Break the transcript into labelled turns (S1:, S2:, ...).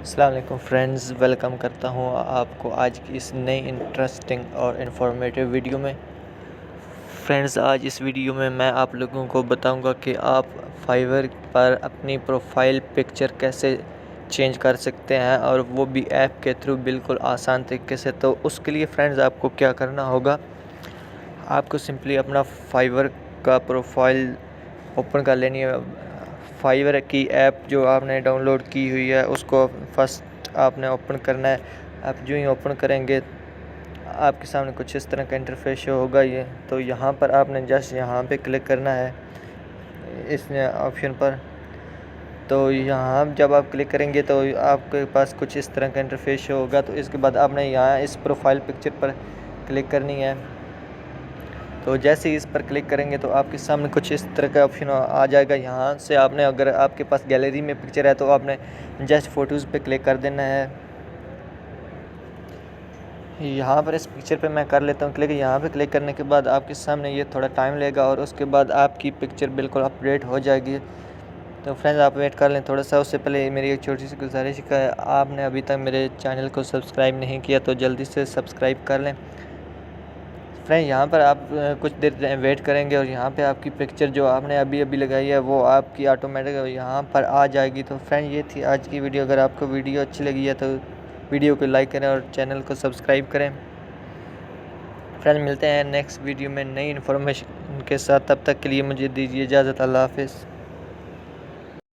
S1: अस्सलाम वालेकुम friends, welcome करता हूँ आपको आज की इस नई इंटरेस्टिंग और इन्फॉर्मेटिव वीडियो में। फ्रेंड्स, आज इस वीडियो में मैं आप लोगों को बताऊंगा कि आप फाइवर पर अपनी प्रोफाइल पिक्चर कैसे चेंज कर सकते हैं और वो भी ऐप के थ्रू बिल्कुल आसान तरीके से। तो उसके लिए फ्रेंड्स आपको क्या करना होगा, आपको सिंपली अपना फाइवर का प्रोफाइल ओपन कर लेनी है। फाइवर की ऐप जो आपने डाउनलोड की हुई है उसको फर्स्ट आपने ओपन करना है। आप जो ही ओपन करेंगे आपके सामने कुछ इस तरह का इंटरफेस शो होगा। ये तो यहाँ पर आपने जस्ट यहाँ पे क्लिक करना है इस ऑप्शन पर। तो यहाँ जब आप क्लिक करेंगे तो आपके पास कुछ इस तरह का इंटरफेस शो होगा। तो इसके बाद आपने यहाँ इस प्रोफाइल पिक्चर पर क्लिक करनी है। तो जैसे ही इस पर क्लिक करेंगे तो आपके सामने कुछ इस तरह का ऑप्शन आ जाएगा। यहाँ से आपने, अगर आपके पास गैलरी में पिक्चर है तो आपने जस्ट फ़ोटोज़ पे क्लिक कर देना है। यहाँ पर इस पिक्चर पे मैं कर लेता हूँ क्लिक। यहाँ पे क्लिक करने के बाद आपके सामने ये थोड़ा टाइम लेगा और उसके बाद आपकी पिक्चर बिल्कुल अपडेट हो जाएगी। तो फ्रेंड्स आप वेट कर लें थोड़ा सा। उससे पहले मेरी एक छोटी सी गुजारिश है, आपने अभी तक मेरे चैनल को सब्सक्राइब नहीं किया तो जल्दी से सब्सक्राइब कर लें। फ्रेंड यहाँ पर आप कुछ देर वेट करेंगे और यहाँ पे आपकी पिक्चर जो आपने अभी लगाई है वो आपकी ऑटोमेटिक यहाँ पर आ जाएगी। तो फ्रेंड ये थी आज की वीडियो। अगर आपको वीडियो अच्छी लगी है तो वीडियो को लाइक करें और चैनल को सब्सक्राइब करें। फ्रेंड मिलते हैं नेक्स्ट वीडियो में नई इन्फॉर्मेशन के साथ। तब तक के लिए मुझे दीजिए इजाज़त। अल्लाह हाफिज़।